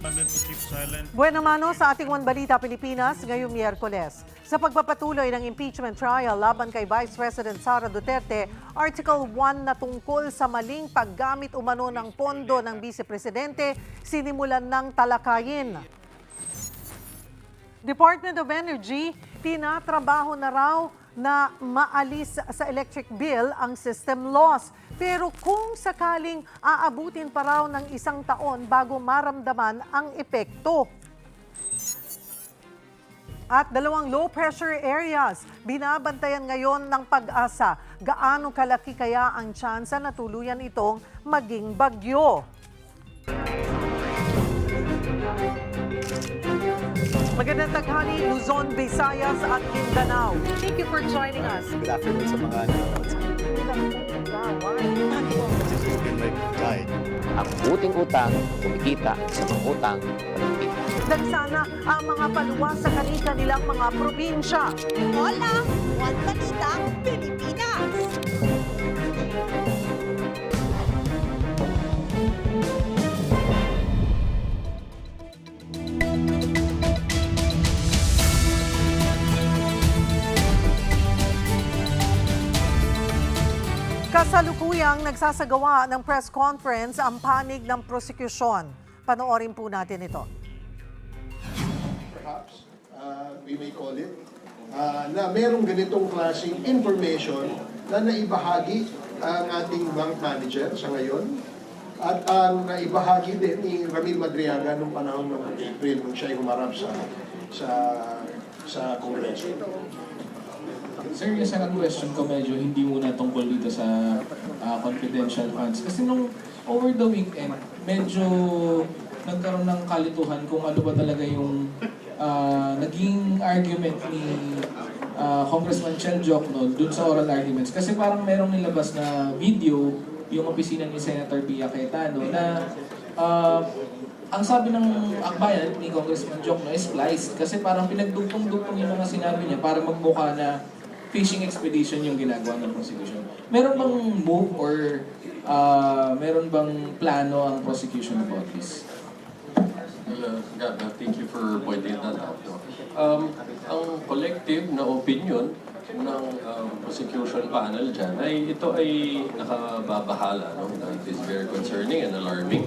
respondent to keep silent. Buena mano sa ating One Balita Pilipinas ngayong Miyerkules. Sa pagpapatuloy ng impeachment trial laban kay Vice President Sara Duterte, Article 1 na tungkol sa maling paggamit umano ng pondo ng Vice Presidente sinimulan ng talakayin. Department of Energy, tinatrabaho na raw na maalis sa electric bill ang system loss. Pero kung sakaling aabutin pa raw ng 1 taon bago maramdaman ang epekto. At 2 low pressure areas, binabantayan ngayon ng Pag-asa. Gaano kalaki kaya ang tsansa na tuluyan itong maging bagyo? Magandang taghali, Luzon, Visayas at Mindanao. Thank you for joining us. Good afternoon sa mga nanonood sa akin. This has been my guide. Ang buting utang, kumikita sa mga utang, pagkikita. Nagsana ang mga paluwas sa kanilang mga probinsya. Hola! One Balita, Pilipinas! Kasalukuyang nagsasagawa ng press conference ang panig ng prosecution. Panoorin po natin ito. Perhaps, we may call it, na merong ganitong klaseng information na naibahagi ang ating bank manager sa ngayon at ang naibahagi din ni Ramil Madriaga noong panahon ng April nung siya ay humarap sa Kongreso. Sir, yung second question ko medyo hindi muna tungkol dito sa confidential funds. Kasi nung over the weekend, medyo nagkaroon ng kalituhan kung ano ba talaga yung naging argument ni Congressman Chel Jokno dun sa oral arguments. Kasi parang merong nilabas na video yung opisina ni Senator Pia Cayetano na ang sabi ng akbayan ni Congressman Jokno is spliced. Kasi parang pinagdugtong-dugtong yung mga sinabi niya para magmukha na fishing expedition yung ginagawa ng prosecution. Meron bang move or meron bang plano ang prosecution about this? Thank you for pointing that out. Ang collective na opinion ng prosecution panel dyan ay ito ay nakababahala. No? It is very concerning and alarming.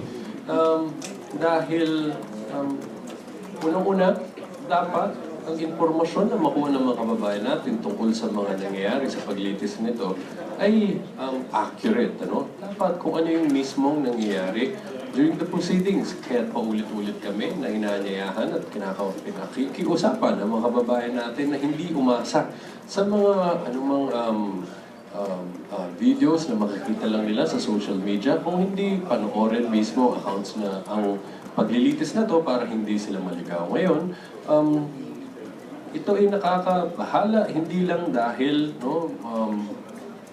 Dahil unang-una, dapat ang impormasyon na makuha ng mga kababayan natin tungkol sa mga nangyayari sa paglitis nito ay accurate. Ano? Dapat kung ano yung mismong nangyayari during the proceedings. Kaya paulit-ulit kami na inaanyayahan at kinakiusapan ng mga kababayan natin na hindi umasa sa mga anumang videos na makikita lang nila sa social media kung hindi panoorin mismo accounts na ang paglilitis na to para hindi sila maligaw. Ngayon, ito ay nakakabahala hindi lang dahil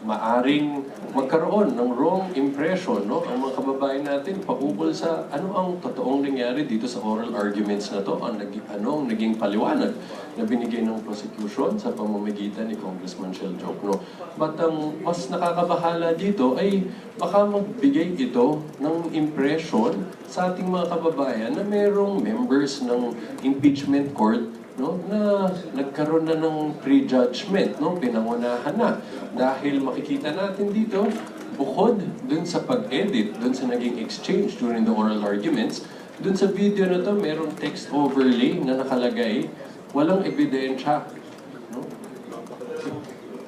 maaring magkaroon ng wrong impression ang mga kababayan natin paukol sa ano ang totoong nangyari dito sa oral arguments na to, anong naging paliwanag na binigay ng prosecution sa pamamagitan ni Congressman Chel Jokno. But ang mas nakakabahala dito ay baka magbigay ito ng impression sa ating mga kababayan na merong members ng impeachment court na nagkaroon na ng prejudgment, pinangunahan na. Dahil makikita natin dito, bukod dun sa pag-edit, dun sa naging exchange during the oral arguments, dun sa video na to, merong text overlay na nakalagay, walang ebidensya.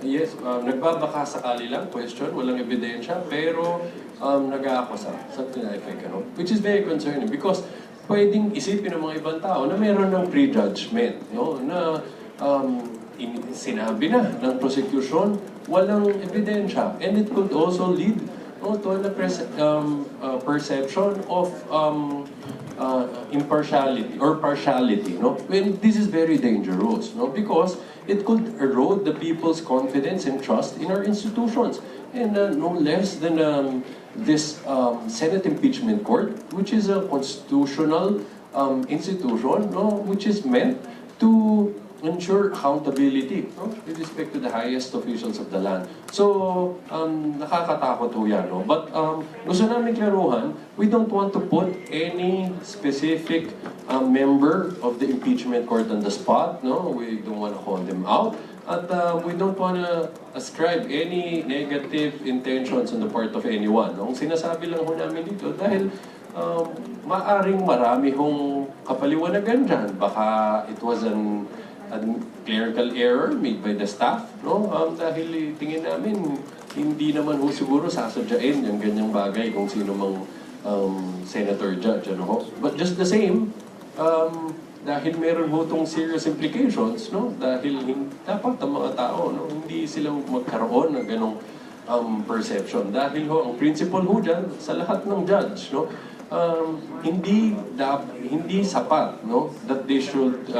Yes, nagbabaka sakali lang, question, walang ebidensya, pero nag-aakusa, something like that, which is very concerning because pwedeng isipin ng mga ibang tao na meron ng prejudgment, na sinabi na ng prosecution, walang ebidensya. And it could also lead to a perception of impartiality or partiality. When this is very dangerous, because it could erode the people's confidence and trust in our institutions. And no less than this Senate Impeachment Court, which is a constitutional institution, which is meant to ensure accountability, no? With respect to the highest officials of the land. So, nakakatakot ho yan, no? But gusto namin klaruhan, we don't want to put any specific member of the impeachment court on the spot, no? We don't want to call them out. At we don't want to ascribe any negative intentions on the part of anyone. Ang sinasabi lang ho namin dito, dahil maaring marami hong kapaliwanagan dyan. Baka it was an clerical error made by the staff, no? Dahil tingin namin, hindi naman ho siguro sasadyain yung ganyang bagay kung sino mang senator judge, ano ho. But just the same, dahil meron ho itong serious implications, no? Dahil dapat ang mga tao, no? Hindi sila magkaroon ng ganong perception. Dahil ho, ang principle ho dyan, sa lahat ng judge, no? Hindi sapat, no? That they should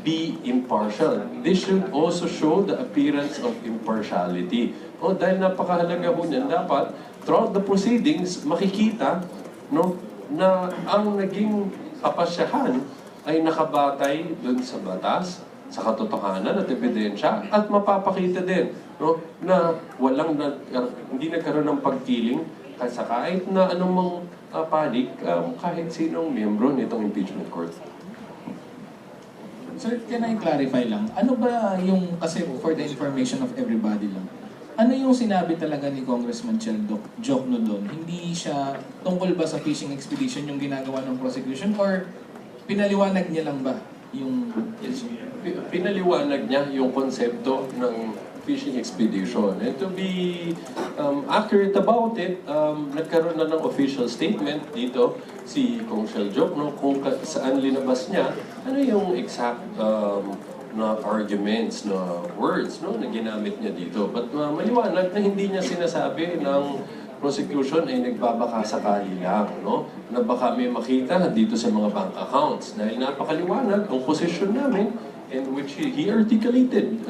be impartial. They should also show the appearance of impartiality. O, dahil napakahalaga ho niyan, dapat throughout the proceedings, makikita, no? Na ang naging kapasyahan ay nakabatay dun sa batas, sa katotohanan at ebidensya, at mapapakita din, no, na hindi nagkaroon ng pagkiling sa kahit na anumang panig, kahit sinong miyembro nitong impeachment court. Sir, can I clarify lang? Ano ba yung, kasi for the information of everybody lang, ano yung sinabi talaga ni Congressman Chel Jokno doon? Hindi siya tungkol ba sa fishing expedition yung ginagawa ng prosecution, or pinaliwanag niya lang ba yung... Pinaliwanag niya yung konsepto ng fishing expedition. And to be accurate about it, nagkaroon na ng official statement dito si Kong Chel Jokno kung saan linabas niya ano yung exact na arguments, na words, no, na ginamit niya dito. But maliwanag na hindi niya sinasabi ng prosecution ay nagbabaka sakali lang, no? Na baka may makita dito sa mga bank accounts. Dahil napakaliwanag ang position namin, and which he articulated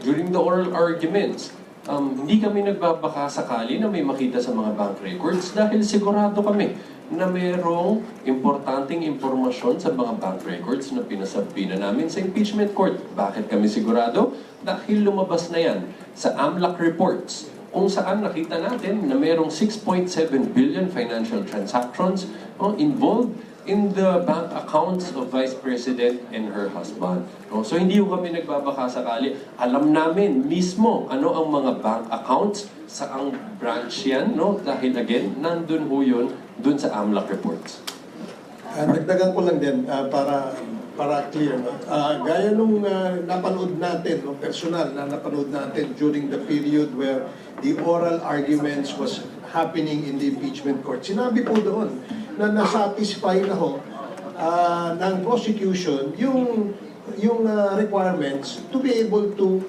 during the oral arguments. Hindi kami nagbabaka sakali na may makita sa mga bank records dahil sigurado kami na mayroong importanteng impormasyon sa mga bank records na pinasabi na namin sa impeachment court. Bakit kami sigurado? Dahil lumabas na yan sa AMLAC reports, kung saan nakita natin na mayroong 6.7 billion financial transactions involved in the bank accounts of Vice President and her husband. So hindi ko kami nagbabaka sakali. Alam namin mismo ano ang mga bank accounts, saang branch yan, no? Dahil again, nandun ho yun dun sa AMLAC reports. Dagdagan ko lang din para clear. No? Gaya nung napanood natin, no, personal na napanood natin during the period where the oral arguments was happening in the impeachment court. Sinabi po doon na nasatisfy na ho ng prosecution yung requirements to be able to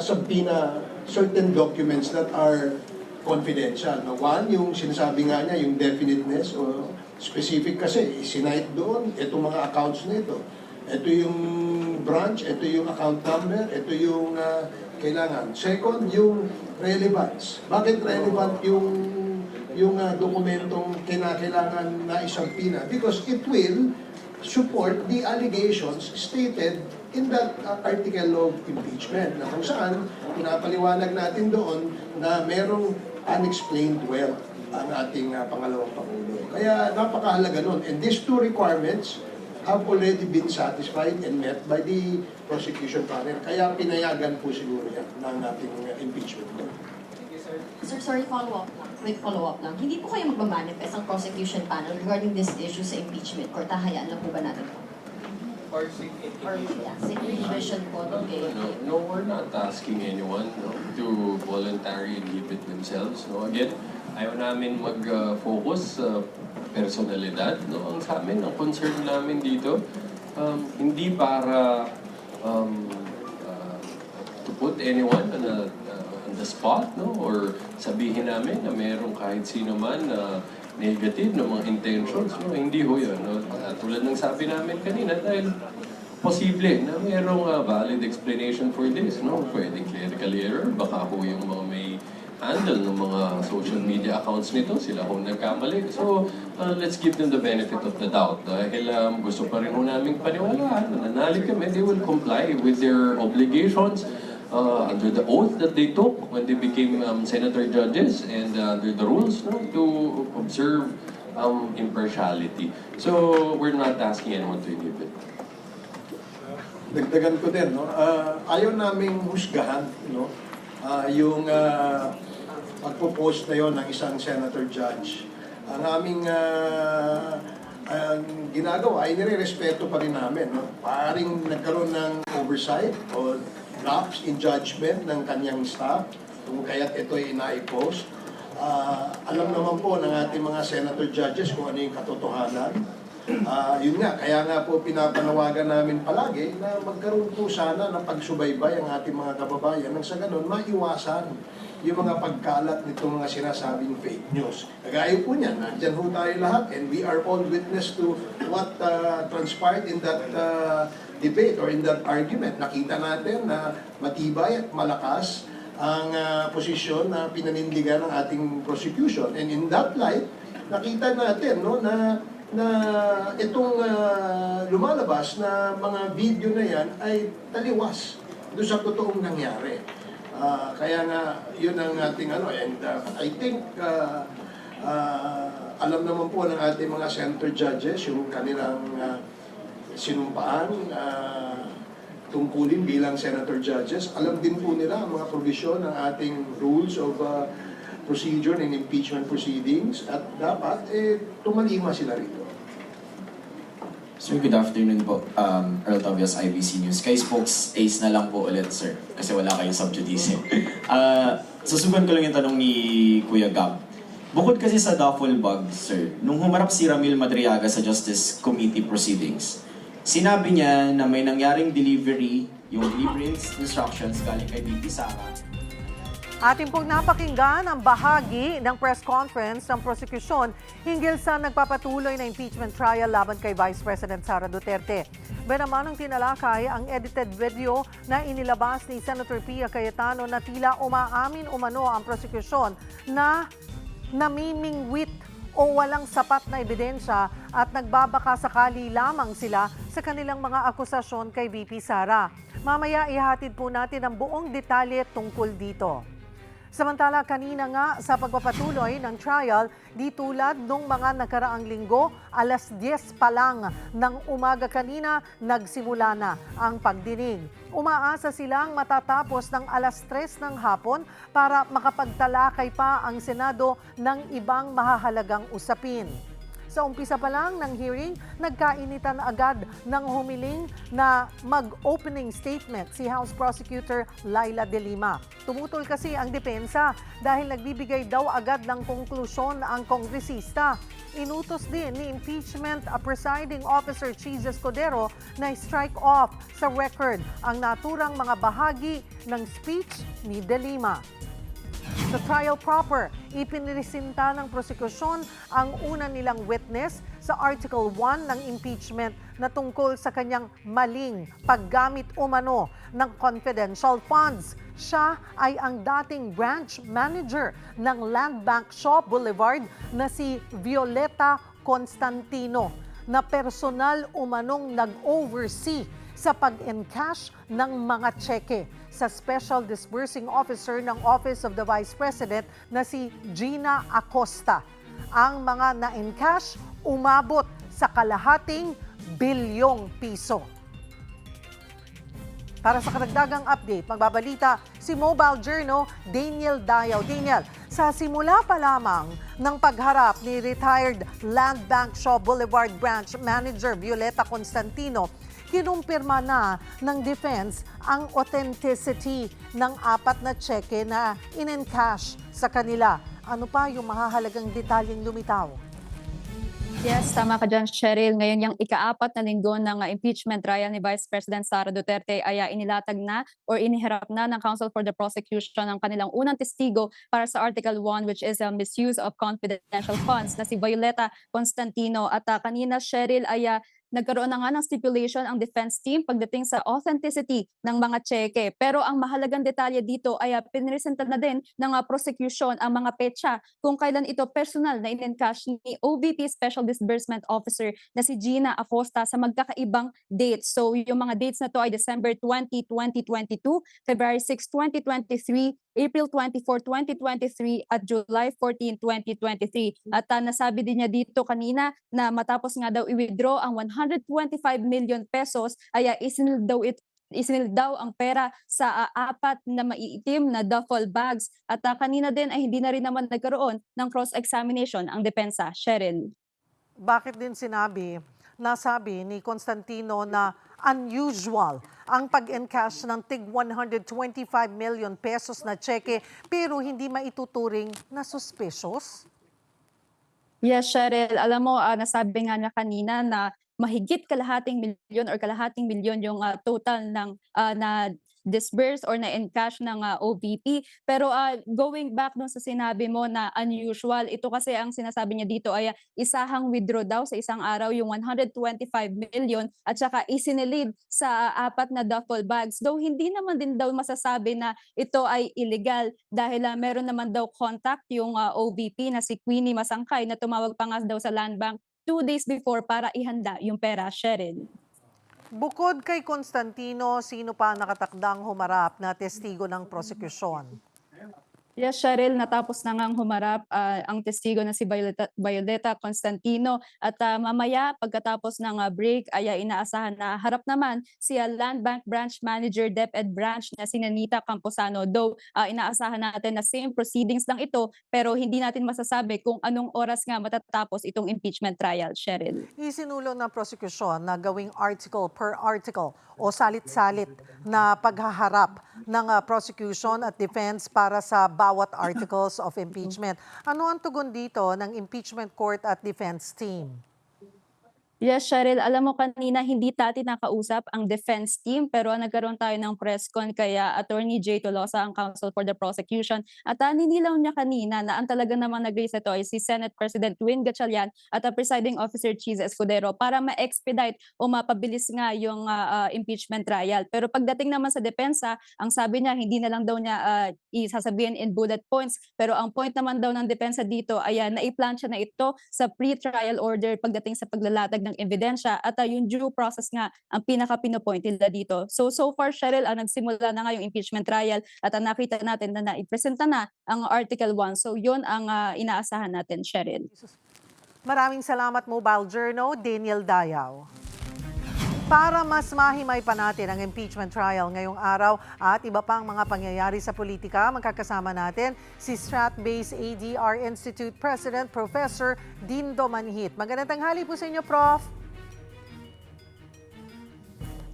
subpoena certain documents that are confidential. No? One, yung sinasabi nga niya, yung definiteness o specific kasi, isinight doon, itong mga accounts na ito. Ito yung branch, ito yung account number, ito yung kailangan. Second, yung relevance. Bakit relevant yung dokumentong kinakailangan na isubpoena? Because it will support the allegations stated in that article of impeachment, na kung saan pinapaliwanag natin doon na merong unexplained wealth ang ating pangalawang Pangulo. Kaya napakahalaga nun. And these two requirements have already been satisfied and met by the prosecution panel. Kaya pinayagan po siguro yan ng ating impeachment. Sir, sorry, follow-up lang. Quick follow-up lang. Hindi po kayo magmamanifest ang prosecution panel regarding this issue sa impeachment court? Hayaan lang po ba natin po? Or seeking revision po. Okay. No, we're not asking anyone, no, to voluntarily inhibit themselves. No, again, ayaw namin mag-focus sa personalidad. No, ang sa amin, ang concern namin dito, hindi para to put anyone on the spot, no, or sabihin namin na mayroong kahit sino man na negative na mga intentions, no? Hindi ho yun. No? Tulad ng sabi namin kanina, dahil posible na mayroong valid explanation for this. No? Pwedeng clerical error, baka ho yung mga may handle ng mga social media accounts nito. Sila ho nagkamali. So, let's give them the benefit of the doubt. Dahil gusto pa rin ho namin paniwalaan. Nananalig kami, they will comply with their obligations under the oath that they took when they became senator judges and under the rules to observe impartiality. So, we're not asking anyone to inhibit. Dagdagan ko din, no? Ayaw naming husgahan, no? Yung pagpo-post na yon ng isang senator judge. Ang aming ang ginagawa ay nire-respeto pa rin namin, no? Paring nagkaroon ng oversight o lapse in judgment ng kanyang staff kung kaya't ito ay na-post. Alam naman po ng ating mga senator judges kung ano yung katotohanan. Yun nga, kaya nga po pinapanawagan namin palagi na magkaroon po sana ng pagsubaybay ang ating mga kababayan nang sa ganun maiwasan yung mga pagkalat nitong mga sinasabing fake news. Kagaya po niyan, nandyan po tayo lahat and we are all witness to what transpired in that debate or in that argument. Nakita natin na matibay at malakas ang posisyon na pinanindigan ng ating prosecution. And in that light, nakita natin no, na itong lumalabas na mga video na yan ay taliwas doon sa totoong nangyari. Kaya nga, yun ang ating ano. And I think, alam naman po ng ating mga senator judges yung kanilang sinumpaan, tungkulin bilang senator judges. Alam din po nila ang mga provision ng ating rules of procedure in impeachment proceedings at dapat tumalima sila rito. Sir, good afternoon po. Earl Tobias, IBC News. Kay spokes Ace na lang po ulit, sir. Kasi wala kayong subjudice. Susugan ko lang yung tanong ni Kuya Gab. Bukod kasi sa duffel bag, sir, nung humarap si Ramil Madriaga sa Justice Committee proceedings, sinabi niya na may nangyaring delivery, yung delivery instructions galing kay VP Sara. Ating pong napakinggan ang bahagi ng press conference ng prosecution hinggil sa nagpapatuloy na impeachment trial laban kay Vice President Sara Duterte. Naman ang tinalakay ang edited video na inilabas ni Senator Pia Cayetano na tila umaamin umano ang prosecution na namimingwit o walang sapat na ebidensya at nagbabaka sakali lamang sila sa kanilang mga akusasyon kay VP Sara. Mamaya ihatid po natin ang buong detalye tungkol dito. Samantala, kanina nga sa pagpapatuloy ng trial, di tulad nung mga nakaraang linggo, alas 10 pa lang ng umaga kanina, nagsimula na ang pagdinig. Umaasa silang matatapos ng alas 3 ng hapon para makapagtalakay pa ang Senado ng ibang mahahalagang usapin. Sa umpisa pa lang ng hearing, nagkainitan agad ng humiling na mag-opening statement si House Prosecutor Laila De Lima. Tumutol kasi ang depensa dahil nagbibigay daw agad ng konklusyon ang kongresista. Inutos din ni impeachment presiding officer Cheese Escudero na strike off sa record ang naturang mga bahagi ng speech ni De Lima. Sa trial proper, ipiniresinta ng prosekusyon ang una nilang witness sa Article 1 ng impeachment na tungkol sa kanyang maling paggamit umano ng confidential funds. Siya ay ang dating branch manager ng Land Bank Shaw Boulevard na si Violeta Constantino na personal umanong nag-oversee sa pag-encash ng mga tseke sa Special Disbursing Officer ng Office of the Vice President na si Gina Acosta. Ang mga na-encash umabot sa kalahating bilyong piso. Para sa karagdagang update, magbabalita si Mobile Journal Daniel Dayaw. Daniel, sa simula pa lamang ng pagharap ni retired Land Bank Shaw Boulevard Branch Manager Violeta Constantino, kinumpirma na ng defense ang authenticity ng 4 na tseke na in-encash sa kanila. Ano pa yung mahahalagang detalyeng lumitaw? Yes, tama ka dyan, Cheryl. Ngayon yung ika-4 na linggo ng impeachment trial ni Vice President Sara Duterte ay inilatag na or iniharap na ng Counsel for the Prosecution ng kanilang unang testigo para sa Article 1 which is misuse of confidential funds na si Violeta Constantino. At kanina, Cheryl, ay nagkaroon na nga ng stipulation ang defense team pagdating sa authenticity ng mga cheque. Pero ang mahalagang detalye dito ay pinresenta na din ng prosecution ang mga petsa kung kailan ito personal na in-encash ni OVP Special Disbursement Officer na si Gina Acosta sa magkakaibang dates. So yung mga dates na to ay December 20, 2022, February 6, 2023, April 24, 2023 at July 14, 2023. At nasabi din niya dito kanina na matapos nga daw i-withdraw ang 125 million pesos ay isinil daw ang pera sa apat na maiitim na duffel bags. At kanina din ay hindi na rin naman nagkaroon ng cross-examination ang depensa. Cheryl. Bakit din nasabi ni Constantino na unusual ang pag-encash ng tig 125 million pesos na cheque pero hindi maituturing na suspicious? Yes, Cheryl. Alam mo, nasabi nga na kanina na mahigit kalahating milyon yung total ng na disburse or na encash ng OVP. Pero going back dun sa sinabi mo na unusual, ito kasi ang sinasabi niya dito ay isahang withdraw daw sa isang araw yung 125 million at saka isinilid sa apat na duffel bags. Though hindi naman din daw masasabi na ito ay illegal dahil meron naman daw contact yung OVP na si Queenie Masangkay na tumawag pa nga daw sa Land Bank 2 days before para ihanda yung pera, Cheryl. Bukod kay Constantino, sino pa nakatakdang humarap na testigo ng prosekusyon? Yes, Cheryl, natapos na ngang humarap ang testigo na si Violeta Constantino at mamaya pagkatapos ng break ay inaasahan na harap naman si Land Bank Branch Manager DepEd Branch na si Nanita Camposano. Though inaasahan natin na same proceedings lang ito pero hindi natin masasabi kung anong oras nga matatapos itong impeachment trial, Cheryl. Isinulo ng prosekusyon na gawing article per article o salit-salit na paghaharap ng prosecution at defense para sa bawat articles of impeachment. Ano ang tugon dito ng impeachment court at defense team? Yes, Cheryl. Alam mo kanina hindi natin nakausap ang defense team pero nagkaroon tayo ng press con kaya Attorney Jay Tolosa ang counsel for the prosecution at ninilaw niya kanina na ang talaga namang nag-raise ito ay si Senate President Win Gatchalian at ang presiding officer Cheese Escudero para ma-expedite o mapabilis nga yung impeachment trial. Pero pagdating naman sa depensa, ang sabi niya hindi na lang daw niya isasabihin in bullet points pero ang point naman daw ng depensa dito ay naiplansya na ito sa pre-trial order pagdating sa paglalatag ng ebidensya at yung due process nga ang pinaka-pinopoint nila dito. So far, Cheryl, nagsimula na nga yung impeachment trial at nakita natin na naipresenta na ang Article 1. So yun ang inaasahan natin, Cheryl. Maraming salamat, Mobile Journal, Daniel Dayaw. Para mas mahimay pa natin ang impeachment trial ngayong araw at iba pang mga pangyayari sa politika, magkakasama natin si Strat-Based ADR Institute President Professor Dindo Manhit. Magandang tanghali po sa inyo, Prof.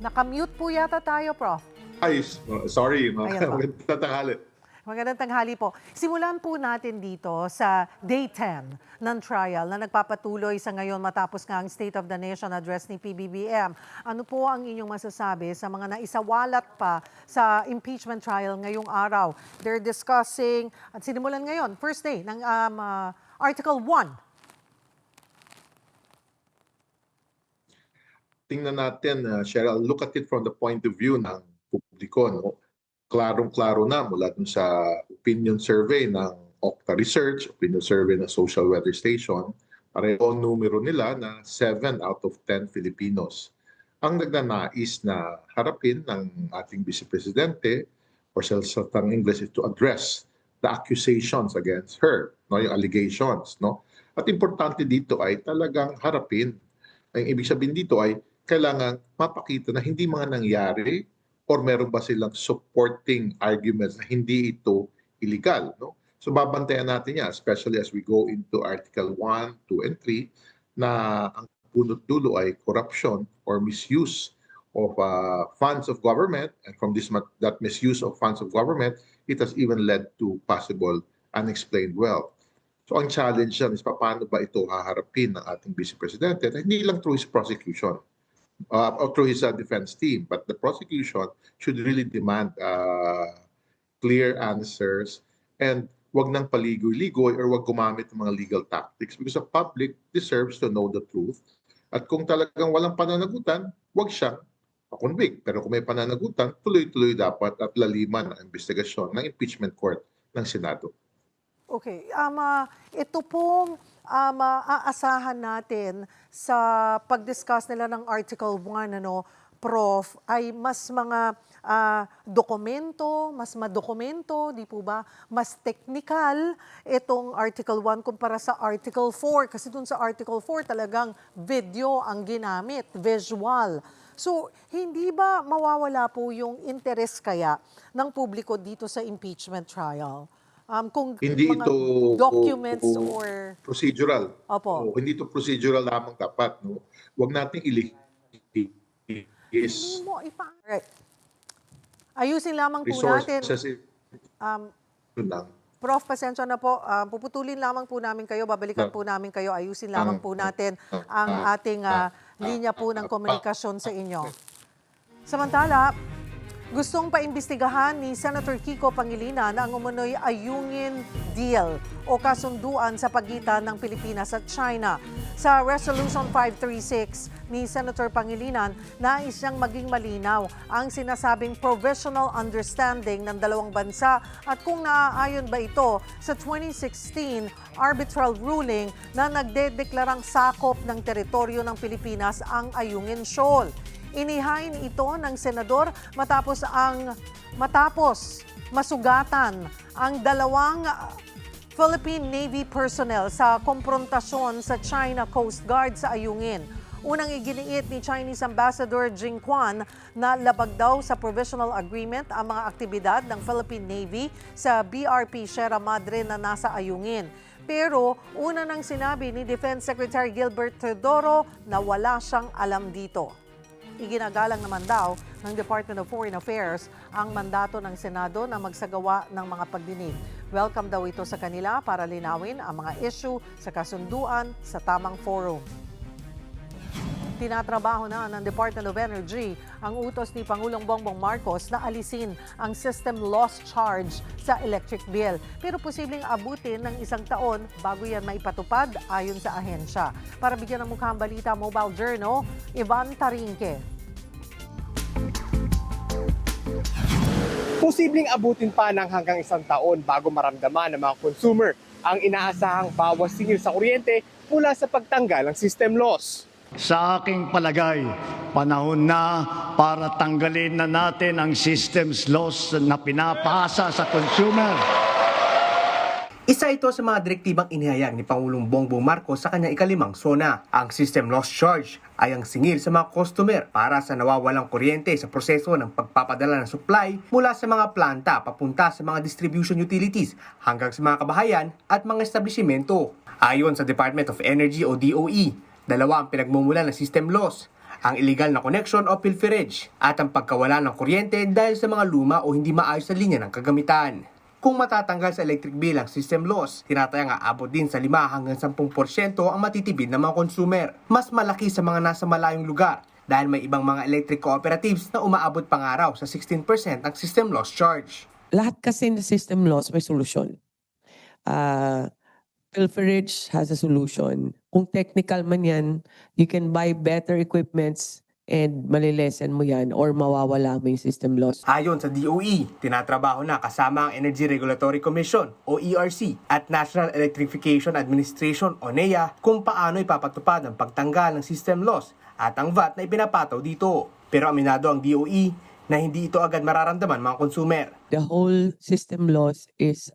Nakamute po yata tayo, Prof. Ay, sorry, Ayan po. magandang tanghali. Magandang tanghali po. Simulan po natin dito sa Day 10 ng trial na nagpapatuloy sa ngayon matapos nga ang State of the Nation address ni PBBM. Ano po ang inyong masasabi sa mga naisawalat pa sa impeachment trial ngayong araw? They're discussing, at sinimulan ngayon, first day ng Article 1. Tingnan natin, Cheryl, look at it from the point of view ng publiko. No? Klarong-klaro na mula dun sa opinion survey ng Okta Research, opinion survey ng Social Weather Station, pareho numero nila na 7 out of 10 Filipinos ang nagnanais na harapin ng ating Vice Presidente or sa salitang English is to address the accusations against her, no, yung allegations. No? At importante dito ay talagang harapin. Ang ibig sabihin dito ay kailangan mapakita na hindi mga nangyari or meron ba silang supporting arguments na hindi ito illegal. No? So babantayan natin yan, especially as we go into Article 1, 2, and 3, na ang punot dulo ay corruption or misuse of funds of government. And from that misuse of funds of government, it has even led to possible unexplained wealth. So ang challenge yan is paano ba ito haharapin ng ating Vice Presidente na hindi lang through his prosecution, or through his defense team, but the prosecution should really demand clear answers and wag nang paligoy-ligoy or wag gumamit ng mga legal tactics because the public deserves to know the truth At kung talagang walang pananagutan, huwag siyang convict. Pero kung may pananagutan, tuloy-tuloy dapat at laliman ang investigasyon ng impeachment court ng Senado. Okay. Ito pong aasahan natin sa pag-discuss nila ng Article 1, Prof, ay mas mga mas madokumento, di po ba? Mas technical itong Article 1 kumpara sa Article 4. Kasi dun sa Article 4 talagang video ang ginamit, visual. So, hindi ba mawawala po yung interest kaya ng publiko dito sa impeachment trial? Kung Hindi mga ito documents or... procedural. Opo. Hindi ito procedural lamang dapat. No? Huwag nating Hindi mo Right. Ayusin lamang po natin. resources lang. Prof, pasensya na po. Puputulin lamang po namin kayo, babalikan po namin kayo, ayusin lamang po natin ang ating linya po ng komunikasyon sa inyo. Samantala, gustong paimbestigahan ni Senator Kiko Pangilinan ang umunoy ayungin deal o kasunduan sa pagitan ng Pilipinas at China. Sa Resolution 536 ni Senator Pangilinan, nais niyang maging malinaw ang sinasabing provisional understanding ng dalawang bansa at kung naaayon ba ito sa 2016 arbitral ruling na nagdedeklarang sakop ng teritoryo ng Pilipinas ang Ayungin Shoal. Inihain ito ng senador matapos masugatan ang dalawang Philippine Navy personnel sa komprontasyon sa China Coast Guard sa Ayungin. Unang iginiit ni Chinese Ambassador Jing Quan na labag daw sa provisional agreement ang mga aktibidad ng Philippine Navy sa BRP Sierra Madre na nasa Ayungin. Pero una nang sinabi ni Defense Secretary Gilbert Teodoro na wala siyang alam dito. Iginagalang naman daw ng Department of Foreign Affairs ang mandato ng Senado na magsagawa ng mga pagdinig. Welcome daw ito sa kanila para linawin ang mga issue sa kasunduan sa tamang forum. Tinatrabaho na ng Department of Energy ang utos ni Pangulong Bongbong Marcos na alisin ang system loss charge sa electric bill. Pero posibleng abutin ng 1 taon bago yan maipatupad ayon sa ahensya. Para bigyan ng mukhang balita, Mobile Journal, Ivan Tarinque. Posibleng abutin pa ng hanggang 1 taon bago maramdaman ng mga consumer ang inaasahang bawas singil sa kuryente mula sa pagtanggal ng system loss. Sa aking palagay, panahon na para tanggalin na natin ang systems loss na pinapasa sa consumer. Isa ito sa mga direktibang inihayag ni Pangulong Bongbong Marcos sa kanyang ika-5 SONA. Ang system loss charge ay ang singil sa mga customer para sa nawawalang kuryente sa proseso ng pagpapadala ng supply mula sa mga planta papunta sa mga distribution utilities hanggang sa mga kabahayan at mga establishmento. Ayon sa Department of Energy o DOE, dalawa ang pinagmumula ng system loss, ang illegal na connection o pilferage at ang pagkawala ng kuryente dahil sa mga luma o hindi maayos na linya ng kagamitan. Kung matatanggal sa electric bill ang system loss, tinatayang aabot din sa 5 hanggang 10% ang matitipid ng mga consumer. Mas malaki sa mga nasa malayong lugar dahil may ibang mga electric cooperatives na umaabot pang araw sa 16% ang system loss charge. Lahat kasi ng system loss may solusyon. Pilferage has a solution. Kung technical man yan, you can buy better equipments and malilesen mo yan or mawawala mo yung system loss. Ayon sa DOE, tinatrabaho na kasama ang Energy Regulatory Commission o ERC at National Electrification Administration o NEA kung paano ipapatupad ang pagtanggal ng system loss at ang VAT na ipinapataw dito. Pero aminado ang DOE na hindi ito agad mararamdaman mga consumer. The whole system loss is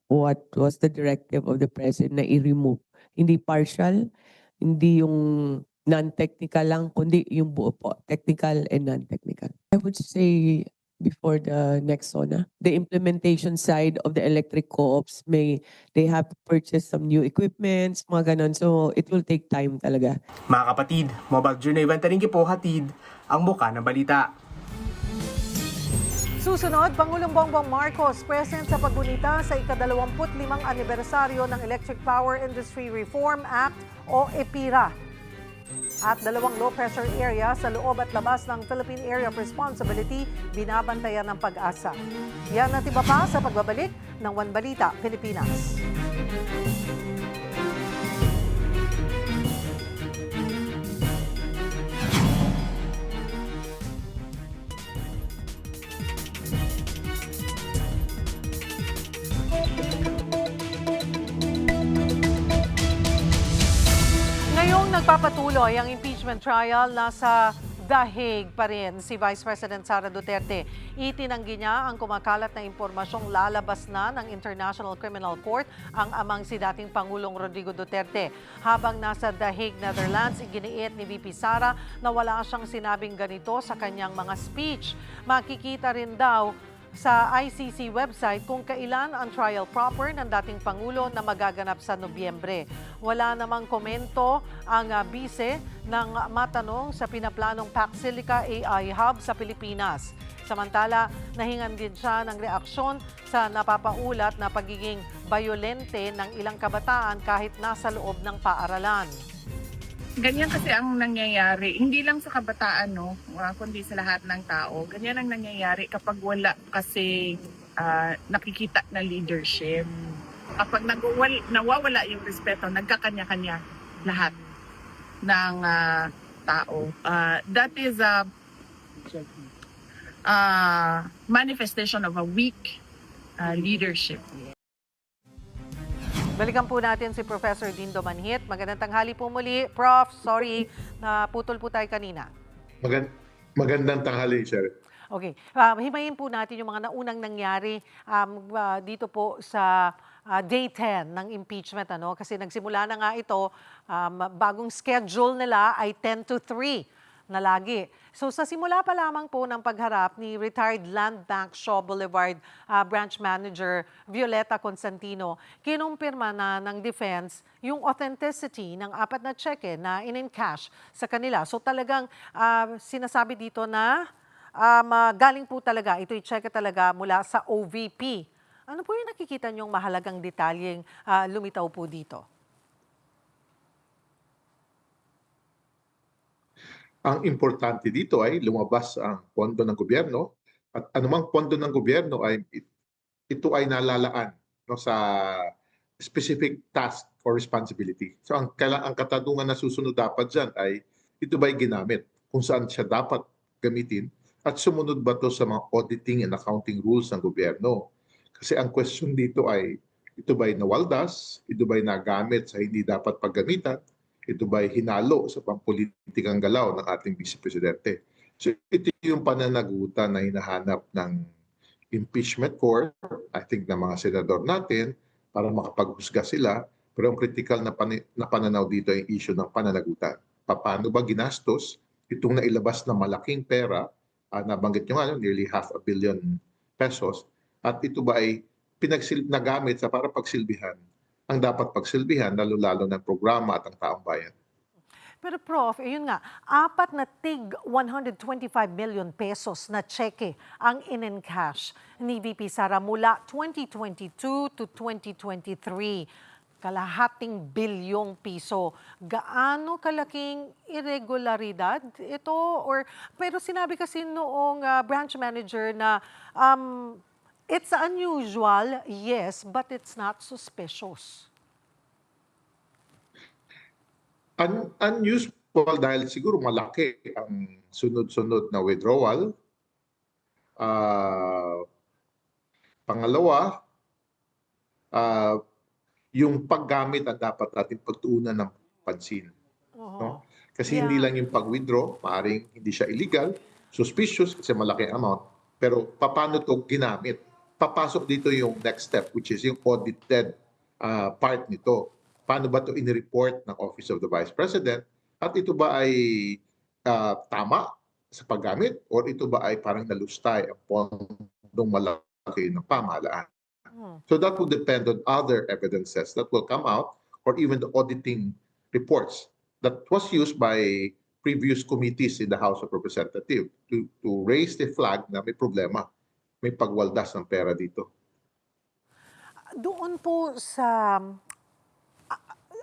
what was the directive of the President na i-remove. Hindi partial, hindi yung non-technical lang, kundi yung buo po, technical and non-technical. I would say before the next SONA, the implementation side of the electric co-ops, they have to purchase some new equipments, mga ganon. So it will take time talaga. Mga kapatid, Mobile Journal Ivan Tarinque po hatid ang buka ng balita. Susunod, Pangulong Bongbong Marcos present sa pagbunita sa ika-25 anibersaryo ng Electric Power Industry Reform Act o EPIRA. At 2 low-pressure area sa loob at labas ng Philippine Area of Responsibility binabantayan ng Pag-asa. Yan at iba pa sa pagbabalik ng One Balita, Pilipinas. patuloy ang impeachment trial, nasa The Hague pa rin si Vice President Sara Duterte. Itinanggi niya ang kumakalat na impormasyong lalabas na ng International Criminal Court ang amang si dating Pangulong Rodrigo Duterte. Habang nasa The Hague, Netherlands, iginiit ni VP Sara na wala siyang sinabing ganito sa kanyang mga speech. Makikita rin daw sa ICC website kung kailan ang trial proper ng dating Pangulo na magaganap sa Nobyembre. Wala namang komento ang bise ng matanong sa pinaplanong Pax Silica AI Hub sa Pilipinas. Samantala, nahingan din siya ng reaksyon sa napapaulat na pagiging bayolente ng ilang kabataan kahit nasa loob ng paaralan. Ganyan kasi ang nangyayari, hindi lang sa kabataan, no, kundi sa lahat ng tao. Ganyan ang nangyayari kapag wala kasi nakikita na leadership. Kapag nawawala yung respeto, nagkakanya-kanya lahat ng tao. That is a manifestation of a weak leadership. Balikan po natin si Professor Dindo Manhit. Magandang tanghali po muli. Prof, sorry, naputol po tayo kanina. Magandang tanghali, Sir. Okay. Himayin po natin yung mga naunang nangyari dito po sa day 10 ng impeachment. Kasi nagsimula na nga ito, bagong schedule nila ay 10 to 3 na lagi. So sa simula pa lamang po ng pagharap ni retired Land Bank Shaw Boulevard Branch Manager Violeta Constantino, kinumpirma na ng defense yung authenticity ng 4 na cheque na in-encash sa kanila. So talagang sinasabi dito na galing po talaga, ito'y cheque talaga mula sa OVP. Ano po yung nakikita niyong mahalagang detalyeng lumitaw po dito? Ang importante dito ay lumabas ang pondo ng gobyerno at anumang pondo ng gobyerno ay ito ay nalalaan sa specific task or responsibility. So ang katanungan na susunod dapat dyan ay ito ba'y ginamit kung saan siya dapat gamitin at sumunod ba ito sa mga auditing and accounting rules ng gobyerno. Kasi ang question dito ay ito ba'y nawaldas, ito ba'y nagamit sa hindi dapat paggamitan, ito ba'y hinalo sa pampolitikang galaw ng ating Vice Presidente. So ito yung pananagutan na hinahanap ng impeachment court, I think ng mga senador natin, para makapaghusga sila. Pero ang critical na pananaw dito ay issue ng pananagutan. Paano ba ginastos itong nailabas na malaking pera, nabanggit nyo nga, nearly 500 million pesos, at ito ba ay nagamit sa para pagsilbihan ang dapat pagsilbihan, lalo-lalo ng programa at ang taong bayan. Pero Prof, yun nga, 4 na tig 125 million pesos na cheque ang in-encash ni VP Sara mula 2022 to 2023. Kalahating bilyong piso. Gaano kalaking irregularidad ito? Pero sinabi kasi noong branch manager na it's unusual, yes, but it's not suspicious. Unusual dahil siguro malaki ang sunod-sunod na withdrawal. Pangalawa, yung paggamit ang dapat natin pagtuunan ng pansin. No? Kasi hindi lang yung pag-withdraw, maaaring hindi siya illegal, suspicious kasi malaki amount, pero paano ito ginamit? Papasok dito yung next step, which is yung audited part nito. Paano ba ito in-report ng Office of the Vice President? At ito ba ay tama sa paggamit? Or ito ba ay parang nalustay ang pondong malaki ng pamahalaan? So that will depend on other evidences that will come out or even the auditing reports that was used by previous committees in the House of Representatives to raise the flag na may problema. May pagwaldas ng pera dito. Doon po sa...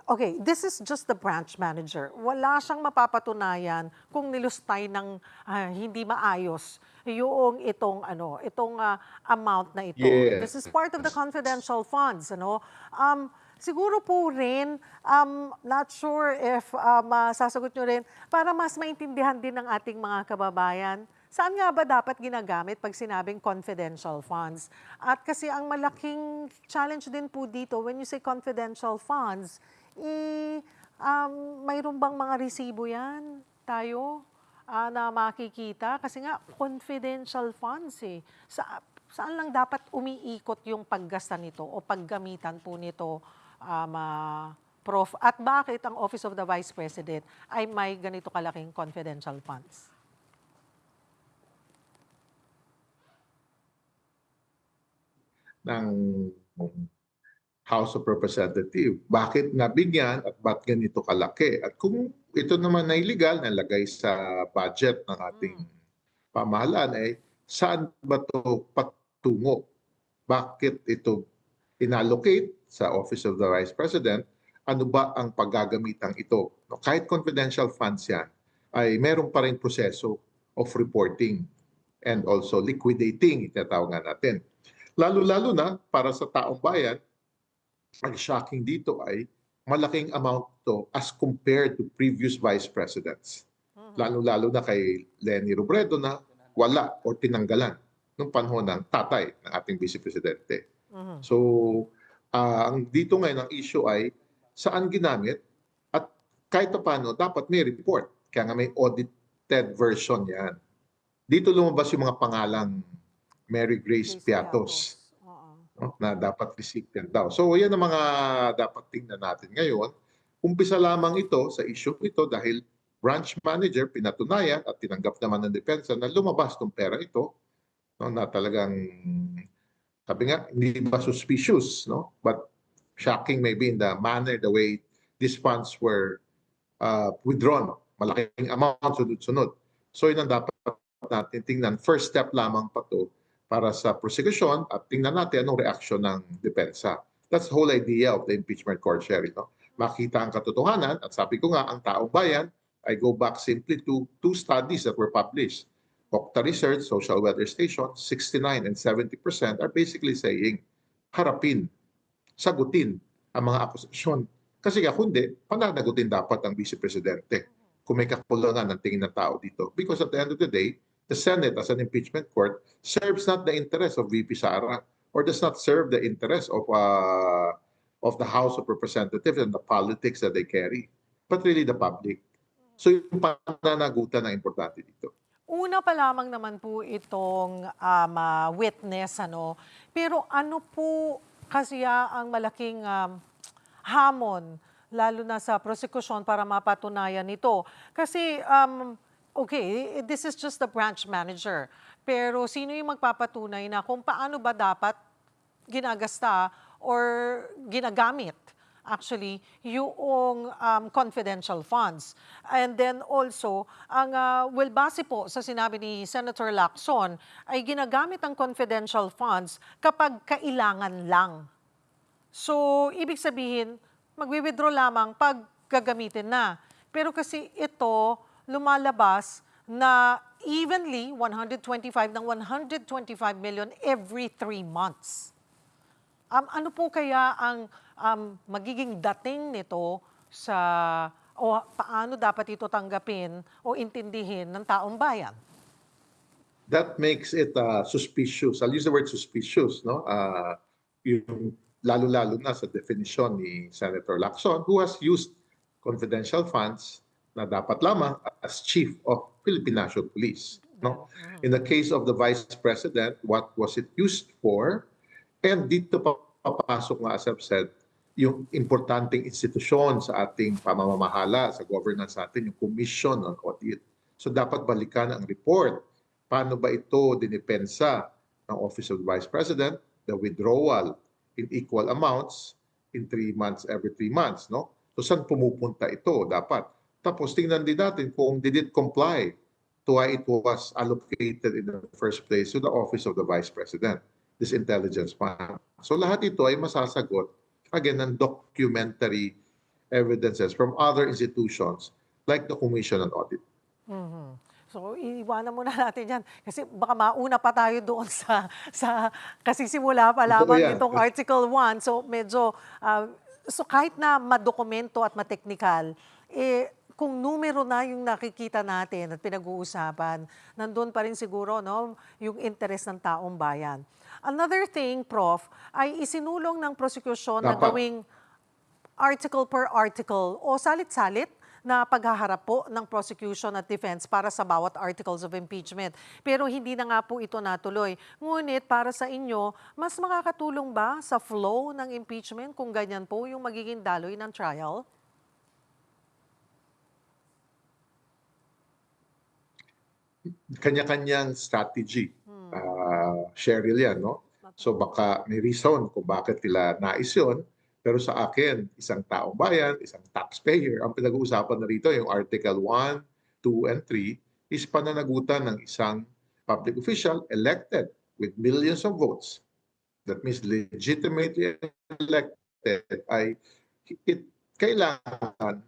Okay, this is just the branch manager. Wala siyang mapapatunayan kung nilustay ng hindi maayos itong amount na ito. Yes. This is part of the confidential funds, siguro po rin, not sure if sasagot nyo rin, para mas maintindihan din ng ating mga kababayan, saan nga ba dapat ginagamit pag sinabing confidential funds? At kasi ang malaking challenge din po dito, when you say confidential funds, mayroon bang mga resibo yan tayo na makikita? Kasi nga, confidential funds eh. Saan lang dapat umiikot yung paggasta nito o paggamitan po nito, Prof? At bakit ang Office of the Vice President ay may ganito kalaking confidential funds? Ng House of Representatives. Bakit nabigyan at bakit ganito kalaki? At kung ito naman ay legal, nalagay sa budget ng ating pamahalaan, eh, saan ba ito patungo? Bakit ito inallocate sa Office of the Vice President? Ano ba ang paggagamitang ito? No, kahit confidential funds yan, ay meron pa rin proseso of reporting and also liquidating, itatawag nga natin. Lalo-lalo na para sa taong bayan, ang shocking dito ay malaking amount to as compared to previous vice presidents. Lalo-lalo na kay Leni Robredo na wala o tinanggalan nung panahon ng tatay ng ating vice presidente. So, ang dito ngayon ang issue ay saan ginamit at kahit paano dapat may report. Kaya nga may audited version yan. Dito lumabas yung mga pangalang Mary Grace Piatos. No, na dapat recipient daw. So yan ang mga dapat tingnan natin ngayon. Umpisa lamang ito sa issue ito dahil branch manager pinatunayan at tinanggap naman ng depensa na lumabas ng pera ito, no, na talagang sabi nga hindi ba suspicious, no? But shocking maybe in the manner, the way these funds were withdrawn. Malaking amount sunod-sunod. So yun ang dapat natin tingnan. First step lamang pa to para sa prosecution at tingnan natin anong reaksyon ng depensa. That's the whole idea of the impeachment court, Sherry. No? Makita ang katotohanan at sabi ko nga, ang taong bayan, I go back simply to two studies that were published. Okta Research, Social Weather Station, 69 and 70% are basically saying, harapin, sagutin ang mga akusasyon. Kasi nga kundi, pananagutin dapat ang Vice Presidente kung may kakulangan ng tingin ng tao dito. Because at the end of the day, the Senate as an impeachment court serves not the interest of VP Sara or does not serve the interest of the House of Representatives and the politics that they carry, but really the public. So yung pananagutan na importante dito. Una pa lamang naman po itong witness, ano? Pero ano po kasi ang malaking hamon, lalo na sa prosecution para mapatunayan ito? Kasi okay, this is just the branch manager. Pero sino yung magpapatunay na kung paano ba dapat ginagasta or ginagamit actually yung confidential funds. And then also, base po sa sinabi ni Senator Lacson, ay ginagamit ang confidential funds kapag kailangan lang. So, ibig sabihin, magwi-withdraw lamang pag gagamitin na. Pero kasi ito, lumalabas na evenly 125 million every 3 months. Ano po kaya ang magiging dating nito sa o paano dapat ito tanggapin o intindihin ng taong bayan? That makes it suspicious. I'll use the word suspicious, no? Yung lalo-lalo na sa definition ni Senator Lacson, who has used confidential funds na dapat lamang as Chief of Philippine National Police. No? In the case of the Vice President, what was it used for? And dito papasok nga, as I've said, yung importanteng institusyon sa ating pamamahala, sa governance natin, yung Commission on Audit. So dapat balikan ang report. Paano ba ito dinipensa ng Office of the Vice President? The withdrawal in equal amounts in 3 months, every 3 months. No? So saan pumupunta ito dapat? Tapos tingnan din natin kung did it comply to why it was allocated in the first place to the Office of the Vice President, this intelligence fund. So lahat ito ay masasagot, again, ng documentary evidences from other institutions like the Commission on Audit. So, iiwanan muna natin yan. Kasi baka mauna pa tayo doon sa kasi simula pa lamang itong Article 1. So, medyo, so kahit na madokumento at mateknikal, kung numero na yung nakikita natin at pinag-uusapan, nandun pa rin siguro no, yung interest ng taong bayan. Another thing, Prof, ay isinulong ng prosecution na gawing article per article o salit-salit na paghaharap po ng prosecution at defense para sa bawat articles of impeachment. Pero hindi na nga po ito natuloy. Ngunit para sa inyo, mas makakatulong ba sa flow ng impeachment kung ganyan po yung magiging daloy ng trial? Kanya-kanyang strategy. Cheryl yan, no? So baka may reason kung bakit nila nais yun. Pero sa akin, isang taong bayan, isang taxpayer, ang pinag-uusapan na rito, yung Article 1, 2, and 3, is pananagutan ng isang public official elected with millions of votes. That means legitimately elected ay kailangan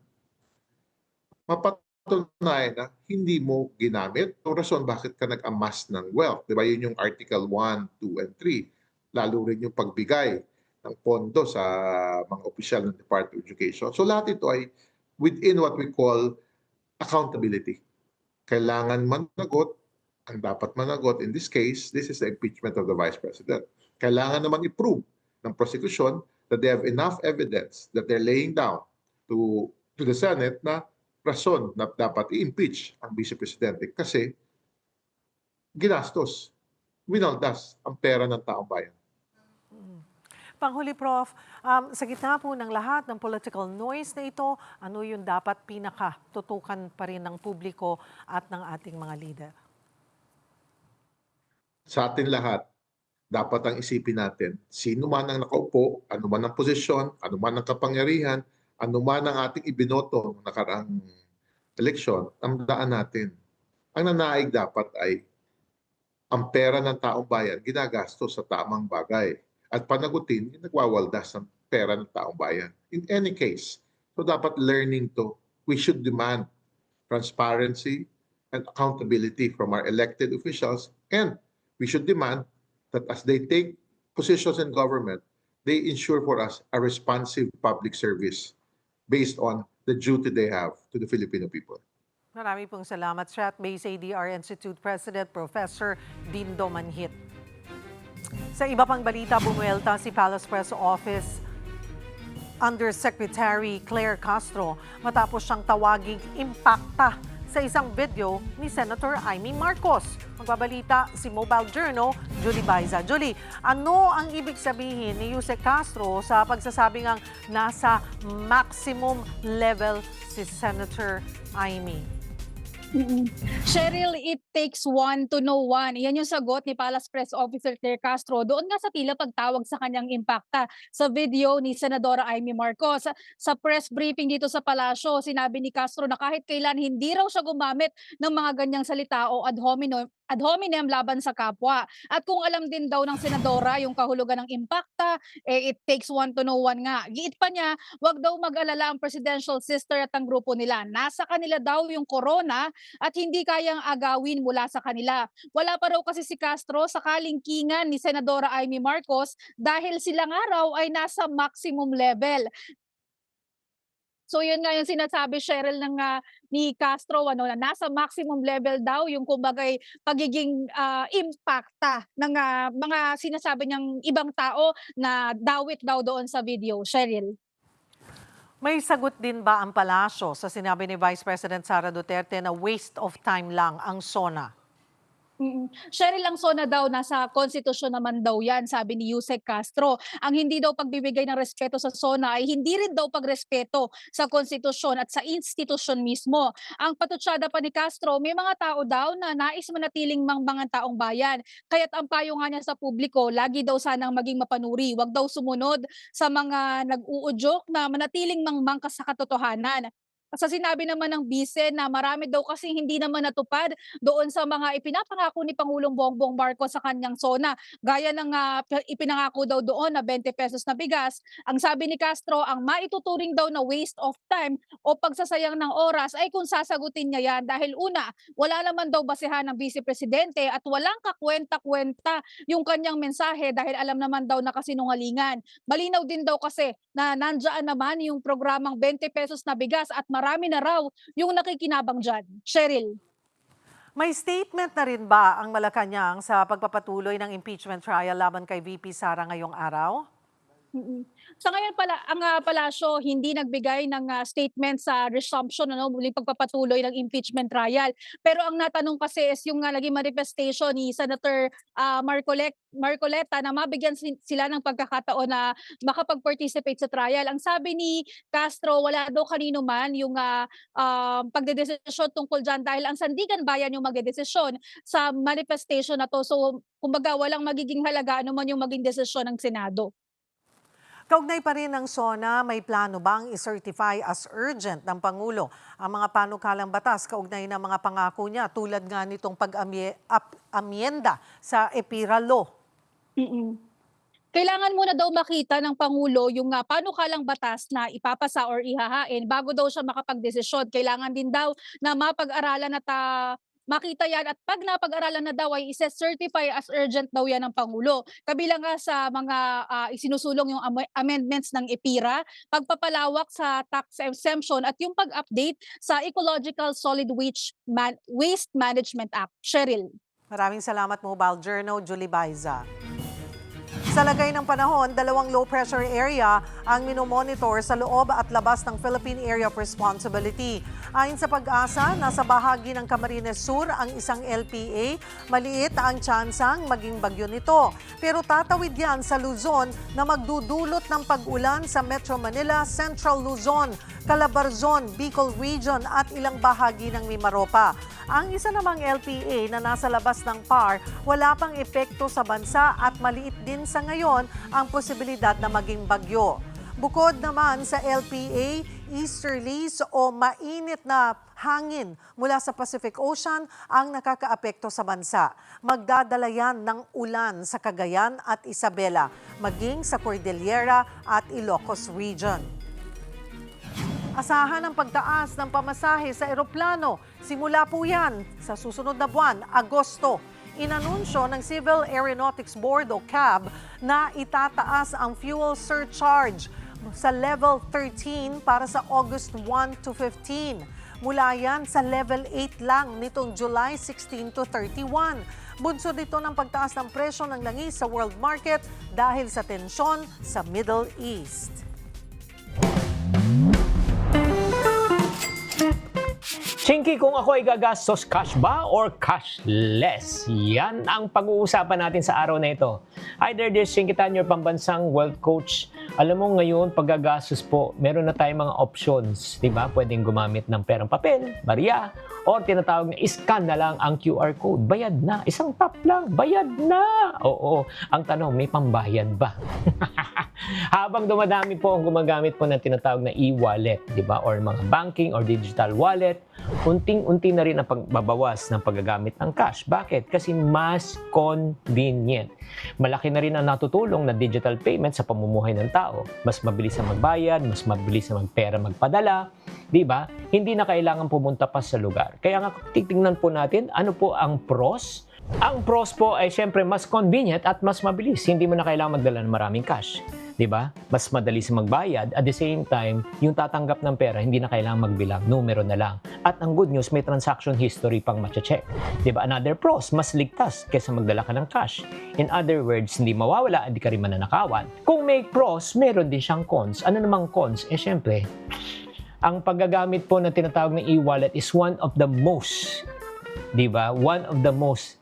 mapatunayan na hindi mo ginamit yung rason bakit ka nag-amass ng wealth. Diba yun yung Article 1, 2, and 3. Lalo rin yung pagbigay ng pondo sa mga opisyal ng Department of Education. So lahat ito ay within what we call accountability. Kailangan managot, ang dapat managot in this case, this is the impeachment of the Vice President. Kailangan naman i-prove ng prosecution that they have enough evidence that they're laying down to the Senate na rason na dapat i-impeach ang Vice Presidente kasi ginastos, winaldas ang pera ng taong bayan. Panghuli, Prof, sa gitna po ng lahat ng political noise na ito, ano yung dapat pinaka-tutukan pa rin ng publiko at ng ating mga leader? Sa atin lahat, dapat ang isipin natin, sino man ang nakaupo, ano man ang posisyon, ano man ang kapangyarihan, ano man ang ating ibinoto ng nakaraang eleksyon, tandaan natin. Ang nanaig dapat ay ang pera ng taong bayan ginagastos sa tamang bagay. At panagutin yung nagwawaldas ng pera ng taong bayan. In any case, so dapat learning to, we should demand transparency and accountability from our elected officials, and we should demand that as they take positions in government, they ensure for us a responsive public service based on the duty they have to the Filipino people. Marami pong salamat, Strat-Base ADR Institute President Professor Dindo Manhit. Sa iba pang balita, bumuelta si Palace Press Office Undersecretary Claire Castro matapos siyang tawaging impacta sa isang video ni Senator Amy Marcos. Magbabalita si Mobile Journal, Julie Baiza. Julie, ano ang ibig sabihin ni Yusek Castro sa pagsasabing ang nasa maximum level si Senator Amy? Cheryl, it takes one to know one. Yan yung sagot ni Palace Press Officer Claire Castro doon nga sa tila pagtawag sa kanyang impacta sa video ni Senadora Amy Marcos. Sa press briefing dito sa Palasyo, sinabi ni Castro na kahit kailan hindi raw siya gumamit ng mga ganyang salita o ad hominem laban sa kapwa. At kung alam din daw ng Senadora yung kahulugan ng impacta, it takes one to know one nga. Giit pa niya, wag daw mag-alala ang presidential sister at ang grupo nila. Nasa kanila daw yung corona at hindi kayang agawin mula sa kanila. Wala pa raw kasi si Castro sa kalingkingan ni Senadora Amy Marcos dahil sila nga raw ay nasa maximum level. So yun nga yung sinasabi, Cheryl, ni Castro, na nasa maximum level daw yung kumbagay pagiging impacta ng mga sinasabi niyang ibang tao na dawit daw doon sa video, Cheryl. May sagot din ba ang palasyo sa sinabi ni Vice President Sara Duterte na waste of time lang ang SONA? Cheryl, ang SONA daw nasa konstitusyon naman daw yan, sabi ni Yusek Castro. Ang hindi daw pagbibigay ng respeto sa SONA ay hindi rin daw pagrespeto sa konstitusyon at sa institusyon mismo. Ang patutsada pa ni Castro, may mga tao daw na nais manatiling mga taong bayan. Kaya't ang payo nga niya sa publiko, lagi daw sanang maging mapanuri. Huwag daw sumunod sa mga nag-uudyok na manatiling mangmangkas sa katotohanan. Sa sinabi naman ng bise na marami daw kasi hindi naman natupad doon sa mga ipinapangako ni Pangulong Bongbong Marcos sa kanyang SONA. Gaya ng ipinangako daw doon na 20 pesos na bigas. Ang sabi ni Castro, ang maituturing daw na waste of time o pagsasayang ng oras ay kung sasagutin niya yan. Dahil una, wala naman daw basehan ng Vice Presidente at walang kakwenta-kwenta yung kanyang mensahe dahil alam naman daw na kasinungalingan. Malinaw din daw kasi na nandiyan naman yung programang 20 pesos na bigas at marami na raw yung nakikinabang dyan. Cheryl. May statement na rin ba ang Malacanang sa pagpapatuloy ng impeachment trial laban kay VP Sara ngayong araw? Sa ngayon pala, ang palasyo hindi nagbigay ng statement sa resumption, muling pagpapatuloy ng impeachment trial. Pero ang natanong kasi is yung naging manifestation ni Senator Marcoleta na mabigyan sila ng pagkakataon na makapag-participate sa trial. Ang sabi ni Castro, wala daw kanino man yung pagdedesisyon tungkol dyan dahil ang Sandigan Bayan yung magdedesisyon sa manifestation na to. So, kumbaga, walang magiging halaga ano man yung maging desisyon ng Senado. Kaugnay pa rin ng SONA, may plano bang i-certify as urgent ng Pangulo ang mga panukalang batas kaugnay ng mga pangako niya tulad nga nitong pag-amyenda sa EPIRA Law? Kailangan muna daw makita ng Pangulo yung panukalang batas na ipapasa or ihahain bago daw siya makapagdesisyon. Kailangan din daw na mapag-aralan at makita yan at pag napag-aralan na daw ay isa-certify as urgent daw yan ng Pangulo. Kabilang nga sa mga isinusulong yung amendments ng EPIRA, pagpapalawak sa tax exemption at yung pag-update sa Ecological Solid Waste Management Act. Cheryl. Maraming salamat mo, Baljerno Julie Baiza. Sa lagay ng panahon, 2 low-pressure area ang minomonitor sa loob at labas ng Philippine Area of Responsibility. Ayon sa Pag-asa, nasa bahagi ng Camarines Sur ang isang LPA. Maliit ang tsansang maging bagyo nito. Pero tatawid yan sa Luzon na magdudulot ng pag-ulan sa Metro Manila, Central Luzon, Calabarzon, Bicol Region at ilang bahagi ng Mimaropa. Ang isa namang LPA na nasa labas ng PAR, wala pang epekto sa bansa at maliit din sa ngayon ang posibilidad na maging bagyo. Bukod naman sa LPA, easterlies o mainit na hangin mula sa Pacific Ocean ang nakakaapekto sa bansa. Magdadala yan ng ulan sa Cagayan at Isabela, maging sa Cordillera at Ilocos Region. Asahan ang pagtaas ng pamasahe sa eroplano. Simula po yan sa susunod na buwan, Agosto. Inanunsyo ng Civil Aeronautics Board o CAB na itataas ang fuel surcharge sa level 13 para sa August 1 to 15. Mula yan sa level 8 lang nitong July 16 to 31. Bunso dito ng pagtaas ng presyo ng langis sa world market dahil sa tensyon sa Middle East. Chinky, kung ako ay gagastos, cash ba or cashless? Yan ang pag-uusapan natin sa araw na ito. Either this, Chinky Tan, your pambansang wealth coach. Alam mo ngayon, pag gagastos po, meron na tayong mga options. Diba? Pwedeng gumamit ng perang papel, barya, or tinatawag na scan na lang ang QR code. Bayad na. Isang tap lang. Bayad na. Oo. Ang tanong, may pambayad ba? Habang dumadami po ang gumagamit po ng tinatawag na e-wallet, di ba? Or mga banking or digital wallet, unting-unti na rin ang pagbabawas ng paggagamit ng cash. Bakit? Kasi mas convenient. Malaki na rin ang natutulong na digital payment sa pamumuhay ng tao. Mas mabilis ang magbayad, mas mabilis ang magpera magpadala, di ba? Hindi na kailangan pumunta pa sa lugar. Kaya nga titingnan po natin ano po ang pros. Ang pros po ay syempre mas convenient at mas mabilis. Hindi mo na kailangan magdala ng maraming cash. Diba? Mas madali sa magbayad. At the same time, yung tatanggap ng pera, hindi na kailangan magbilang. Numero na lang. At ang good news, may transaction history pang matcha-check. Diba? Another pros, mas ligtas kaysa magdala ka ng cash. In other words, hindi mawawala, hindi ka rin mananakawan. Kung may pros, meron din siyang cons. Ano namang cons? Syempre, ang paggagamit po ng tinatawag na e-wallet is one of the most, diba? One of the most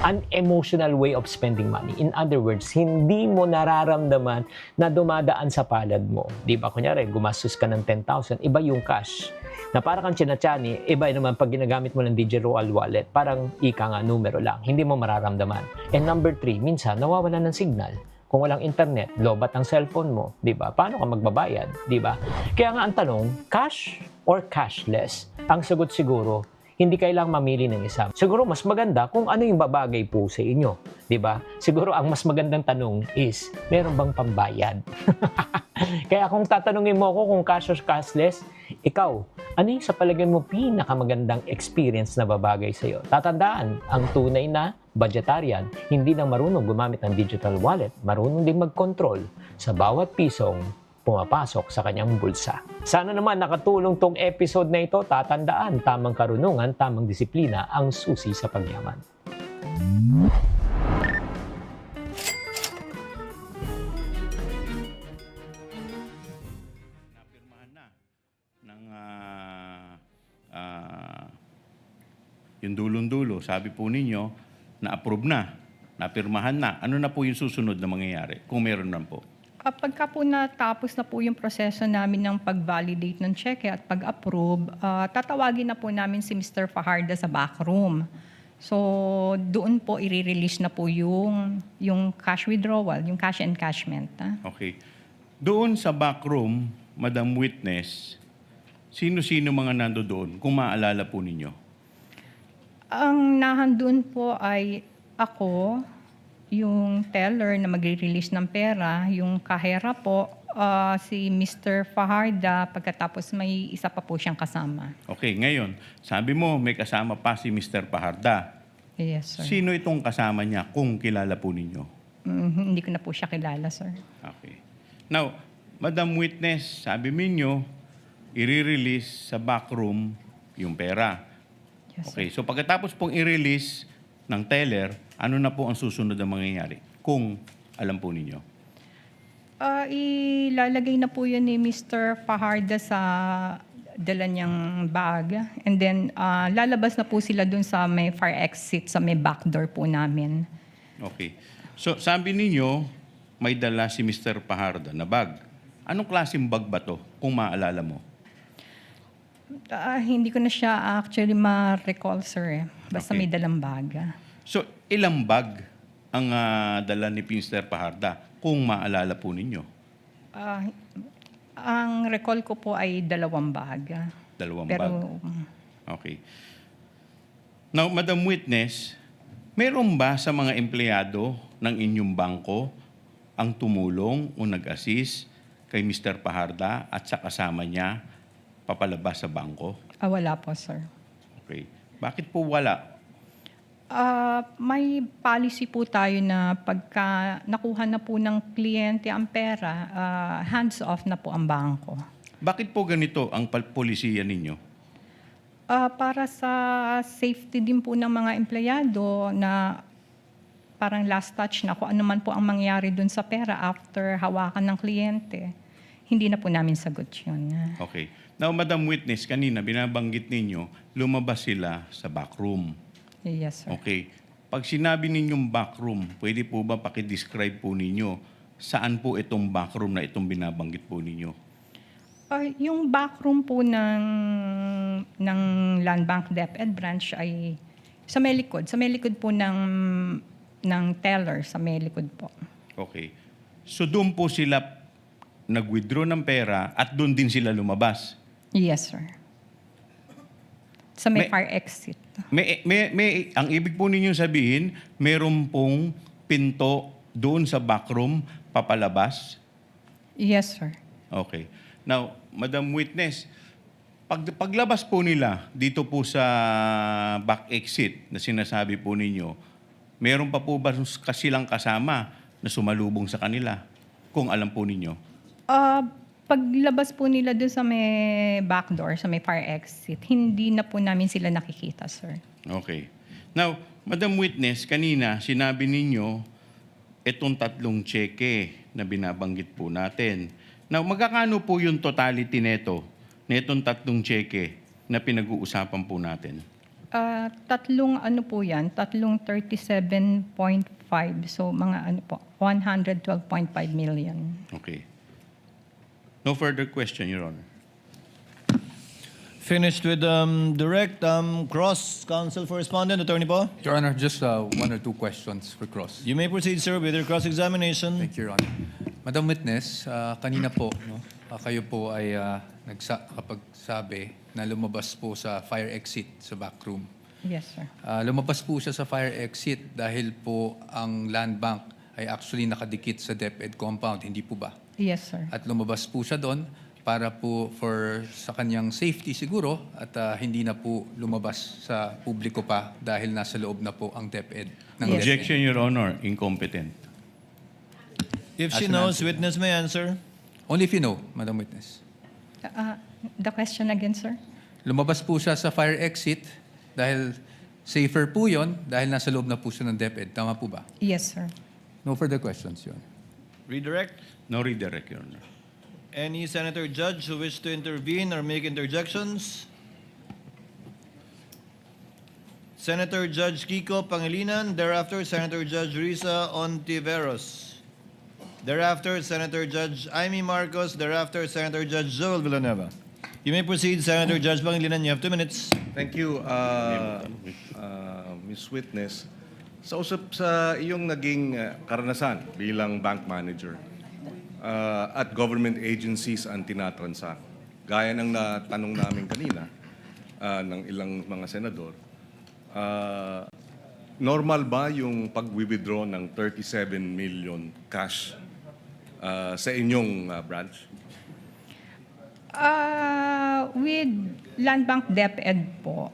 unemotional way of spending money. In other words, hindi mo nararamdaman na dumadaan sa palad mo. Di ba? Kunyari, gumastos ka ng 10,000, iba yung cash. Na parang kang chinachani, iba naman pag ginagamit mo ng digital wallet, parang ika nga, numero lang. Hindi mo mararamdaman. And number 3, minsan, nawawala ng signal. Kung walang internet, lobat ang cellphone mo, di ba? Paano ka magbabayad, di ba? Kaya nga ang tanong, cash or cashless? Ang sagot siguro, hindi kailangang mamili ng isa. Siguro mas maganda kung ano yung babagay po sa inyo. Diba? Siguro ang mas magandang tanong is, meron bang pambayad? Kaya kung tatanungin mo ako kung cash or cashless, ikaw, ano yung sa palagay mo pinakamagandang experience na babagay sa'yo? Tatandaan, ang tunay na budgetarian, hindi lang marunong gumamit ng digital wallet, marunong din mag-control sa bawat pisong pumapasok sa kanyang bulsa. Sana naman nakatulong tong episode na ito. Tatandaan, tamang karunungan, tamang disiplina ang susi sa pagyaman. yung dulong-dulo, sabi po ninyo, na-approve na, napirmahan na. Ano na po yung susunod na mangyayari kung meron man po? Pagka po natapos na po yung proseso namin ng pag-validate ng cheque at pag-approve, tatawagin na po namin si Mr. Fajarda sa backroom. So, doon po i-release na po yung cash withdrawal, yung cash encashment. Okay. Doon sa backroom, Madam Witness, sino-sino mga nando doon, kung maalala po ninyo? Ang nahandun po ay ako, yung teller na magre-release ng pera, yung kahera po, si Mr. Fajarda, pagkatapos may isa pa po siyang kasama. Okay, ngayon, sabi mo may kasama pa si Mr. Fajarda. Yes, sir. Sino itong kasama niya kung kilala po ninyo? Hindi ko na po siya kilala, sir. Okay. Now, Madam Witness, sabi ninyo, i-release sa backroom yung pera. Yes, Okay, so pagkatapos pong i-release ng teller, ano na po ang susunod na mangyayari? Kung alam po ninyo. Ilalagay na po yun ni Mr. Fajarda sa dala niyang bag. And then, lalabas na po sila dun sa may fire exit, sa may back door po namin. Okay. So, sabi ninyo, may dala si Mr. Fajarda na bag. Anong klaseng bag ba to, kung maalala mo? Hindi ko na siya actually ma-recall, sir. Basta Okay. may dalang bag. So, ilang bag ang dala ni Mr. Fajarda, kung maalala po ninyo? Ang recall ko po ay 2 bag. 2 Pero, bag? Okay. Now, Madam Witness, meron ba sa mga empleyado ng inyong bangko ang tumulong o nag-assist kay Mr. Fajarda at sa kasama niya papalabas sa bangko? wala po, sir. Okay. Bakit po wala? May policy po tayo na pagka nakuha na po ng kliyente ang pera, hands off na po ang bangko. Bakit po ganito ang polisiya ninyo? Para sa safety din po ng mga empleyado na parang last touch na kung ano man po ang mangyari dun sa pera after hawakan ng kliyente, hindi na po namin sagot yun. Okay. Now, Madam Witness, kanina binabanggit ninyo, lumabas sila sa backroom. Yes, sir. Okay. Pag sinabi ninyong backroom, pwede po ba pakidescribe po ninyo saan po itong backroom na itong binabanggit po ninyo? Yung backroom po ng Land Bank DepEd branch ay sa may likod. Sa may likod po ng teller, sa may likod po. Okay. So doon po sila nag-withdraw ng pera at doon din sila lumabas? Yes, sir. Sa may fire exit. Ang ibig po ninyong sabihin, meron pong pinto doon sa backroom papalabas? Yes, sir. Okay. Now, Madam Witness, paglabas po nila dito po sa back exit na sinasabi po ninyo, meron pa po ba kasilang kasama na sumalubong sa kanila? Kung alam po ninyo. Paglabas po nila doon sa may back door, sa may fire exit, hindi na po namin sila nakikita, sir. Okay. Now, Madam Witness, kanina sinabi ninyo itong 3 cheque na binabanggit po natin. Now, magkakano po yung totality nito, netong 3 cheque na pinag-uusapan po natin? 3 ano po yan, 37.5. So, mga ano po, 112.5 million. Okay. No further question, Your Honor. Finished with direct cross counsel for respondent, Attorney Po. Your Honor, just 1 or 2 questions for cross. You may proceed, sir, with your cross-examination. Thank you, Your Honor. Madam Witness, kanina po, kayo po ay nakapagsabi na lumabas po sa fire exit sa backroom. Yes, sir. Lumabas po siya sa fire exit dahil po ang land bank ay actually nakadikit sa DepEd compound, hindi po ba? Yes, sir. At lumabas po siya doon para po sa kanyang safety siguro at hindi na po lumabas sa publiko pa dahil nasa loob na po ang DepEd. Objection, Your Honor. Incompetent. If she knows, witness may answer. Only if you know, Madam Witness. The question again, sir? Lumabas po siya sa fire exit dahil safer po yon dahil nasa loob na po siya ng DepEd. Tama po ba? Yes, sir. No further questions, Your Honor. Redirect. No redirect, Your Honor. Any senator judge who wish to intervene or make interjections? Senator Judge Kiko Pangilinan. Thereafter, Senator Judge Risa Ontiveros. Thereafter, Senator Judge Amy Marcos. Thereafter, Senator Judge Joel Villanueva. You may proceed, Senator Judge Pangilinan. You have 2 minutes. Thank you, Ms. Witness. Sa usap sa iyong naging karanasan bilang bank manager at government agencies ang tinatransact, gaya ng natanong namin kanina ng ilang mga senador, normal ba yung pag-withdraw ng 37 million cash sa inyong branch? With Land Bank DepEd po,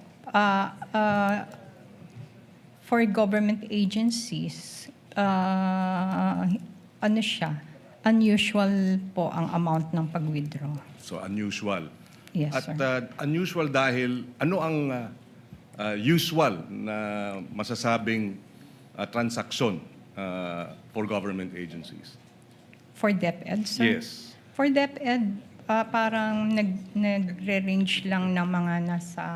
for government agencies, ano siya, unusual po ang amount ng pag-withdraw. So unusual. Yes, At sir. unusual dahil ano ang usual na masasabing transaksyon for government agencies? For DepEd, sir? Yes. For DepEd, parang nagre-range lang ng mga nasa...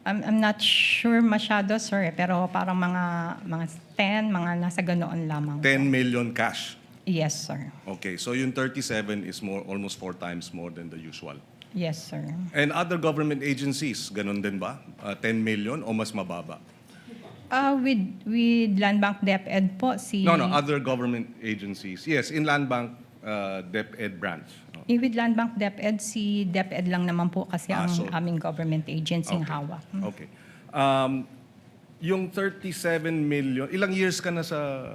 I'm not sure masyado, sir, pero parang mga 10, mga nasa ganoon lamang. 10 million cash. Yes, sir. Okay, so yung 37 is almost 4 times more than the usual. Yes, sir. And other government agencies, ganun din ba? 10 million o mas mababa? With Land Bank DepEd po, No, other government agencies. Yes, in Land Bank DepEd branch. With Land Bank DepEd, si DepEd lang naman po kasi ang aming government agency ng hawak. Okay. Yung 37 million, ilang years ka na sa...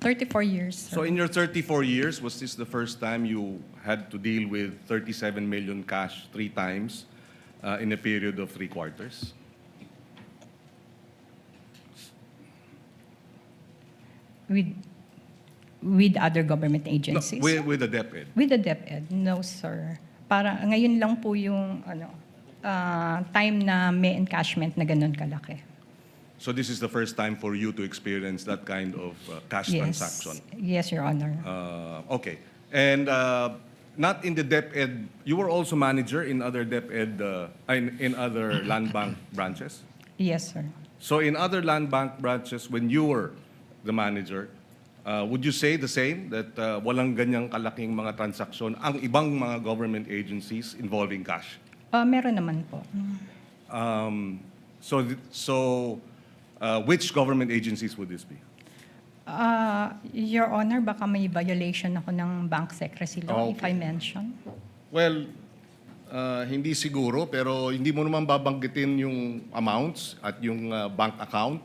34 years, sir. So in your 34 years, was this the first time you had to deal with 37 million cash 3 times in a period of 3 quarters? With other government agencies? No, with the DepEd. With the DepEd, no, sir. Para ngayon lang po yung time na may encashment na ganun kalaki. So this is the first time for you to experience that kind of cash transaction? Yes, Your Honor. Okay. And not in the DepEd, you were also manager in other DepEd, in other land bank branches? Yes, sir. So in other land bank branches, when you were the manager, would you say the same, that walang ganyang kalaking mga transaksyon ang ibang mga government agencies involving cash? Meron naman po. Which government agencies would this be? Your Honor, baka may violation ako ng bank secrecy law if I mention. Well, hindi siguro, pero hindi mo naman babanggitin yung amounts at yung bank account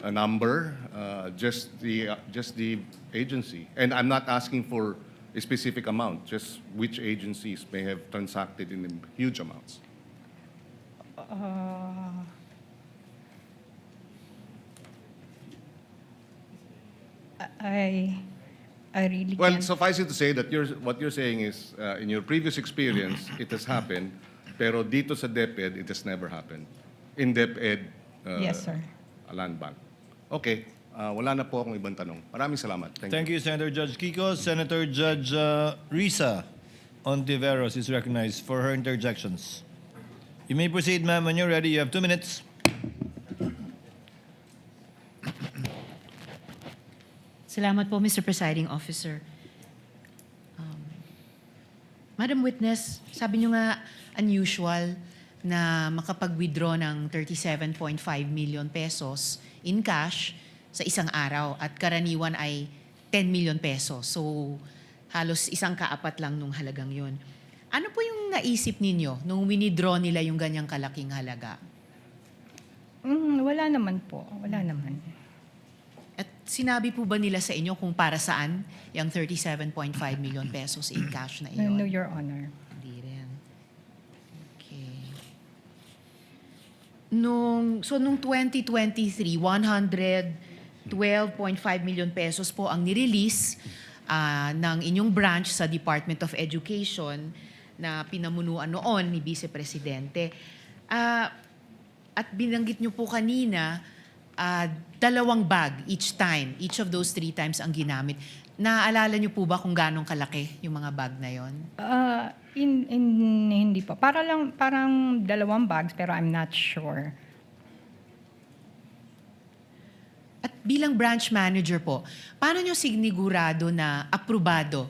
number, just the agency. And I'm not asking for a specific amount, just which agencies may have transacted in huge amounts. I really Well, can't. suffice it to say that what you're saying is, in your previous experience, it has happened, pero dito sa DepEd, it has never happened. In DepEd, Yes, sir. Land Bank. Okay, wala na po akong ibang tanong. Maraming salamat. Thank you, Senator Judge Kiko. Senator Judge Risa Ontiveros is recognized for her interjections. You may proceed, ma'am, when you're ready. You have 2 minutes. Salamat po, Mr. Presiding Officer. Madam Witness, sabi niyo nga unusual na makapag-withdraw ng 37.5 million pesos in cash sa isang araw at karaniwan ay 10 million pesos. So, halos isang kaapat lang nung halagang yun. Ano po yung naisip ninyo nung winidraw nila yung ganyang kalaking halaga? Wala naman po. Wala naman. At sinabi po ba nila sa inyo kung para saan yung 37.5 million pesos in cash na iyon? No, Your Honor. Hindi rin. Okay. Nung 2023, 112.5 million pesos po ang nirelease ng inyong branch sa Department of Education na pinamunuan noon ni Vice Presidente. At binanggit niyo po kanina, 2 bag each time. Each of those 3 times ang ginamit. Naaalala niyo po ba kung ganong kalaki yung mga bag na yon? Hindi po. Parang 2 bags pero I'm not sure. bilang branch manager po, paano nyo sinigurado na aprobado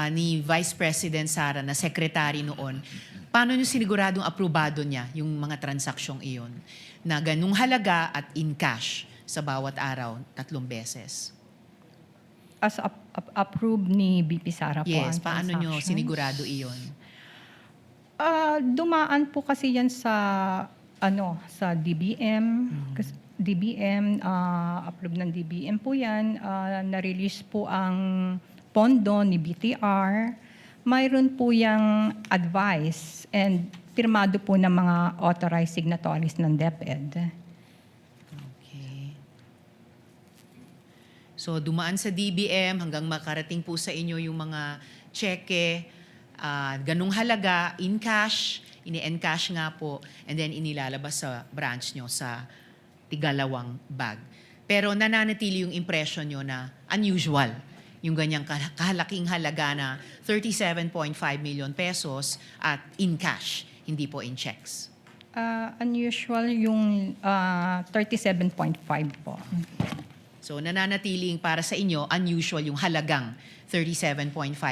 ni Vice President Sara na secretary noon? Paano nyo siniguradong aprobado niya yung mga transaksyong iyon na ganung halaga at in cash sa bawat araw 3 beses? As approved ni BP Sara po Yes, ang paano nyo transactions. sinigurado iyon? Dumaan po kasi yan sa sa DBM. Kasi DBM, approved ng DBM po yan. Na-release po ang pondo ni BTR. Mayroon po yung advice and pirmado po ng mga authorized signatories ng DepEd. Okay. So dumaan sa DBM hanggang makarating po sa inyo yung mga cheque, ganung halaga, in cash, ini-encash nga po, and then inilalabas sa branch nyo sa tigalawang bag. Pero nananatili yung impression nyo na unusual yung ganyang kahalaking halaga na 37.5 million pesos at in cash, hindi po in checks. Unusual yung 37.5 po. So nananatiling para sa inyo, unusual yung halagang 37.5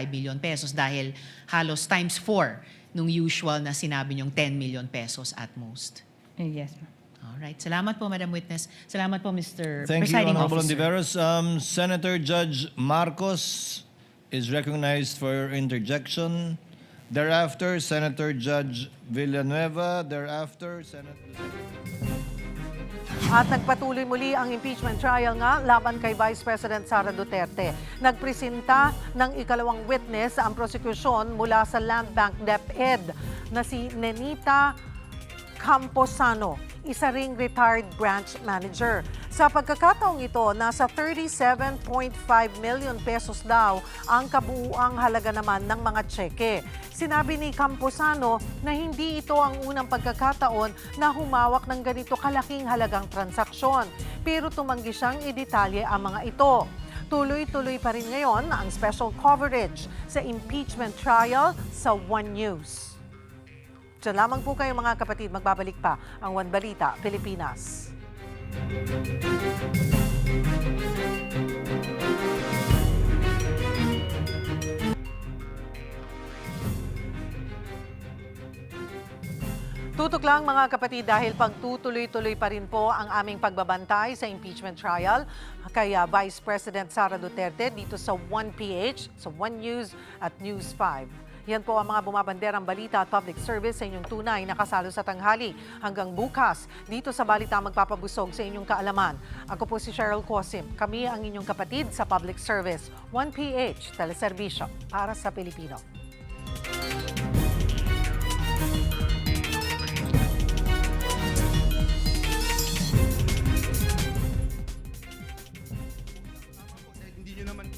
million pesos dahil halos times 4 nung usual na sinabi niyong 10 million pesos at most. Yes, ma'am. Alright. Salamat po, Madam Witness. Salamat po, Mr. Thank you, Presiding Honorable Officer. Ontiveros. Senator Judge Marcos is recognized for your interjection. Thereafter, Senator Judge Villanueva. Thereafter, Senator... At nagpatuloy muli ang impeachment trial nga laban kay Vice President Sara Duterte. Nagpresenta ng ikalawang witness ang prosekusyon mula sa Land Bank DepEd na si Nenita Camposano, isa ring retired branch manager. Sa pagkakataong ito, nasa 37.5 million pesos daw ang kabuuang halaga naman ng mga tseke. Sinabi ni Camposano na hindi ito ang unang pagkakataon na humawak ng ganito kalaking halagang transaksyon. Pero tumanggi siyang idetalye ang mga ito. Tuloy-tuloy pa rin ngayon ang special coverage sa impeachment trial sa One News. Diyan lamang po kayo mga kapatid, magbabalik pa ang One Balita Pilipinas. Tutok lang mga kapatid dahil pagtutuloy-tuloy pa rin po ang aming pagbabantay sa impeachment trial kay Vice President Sara Duterte dito sa 1PH, sa One News at News 5. Yan po ang mga bumabanderang balita at public service sa inyong tunay na kasalo sa tanghali. Hanggang bukas, dito sa Balita magpapabusog sa inyong kaalaman. Ako po si Cheryl Cosim. Kami ang inyong kapatid sa public service. 1PH, teleserbisyo para sa Pilipino. Hindi nyo naman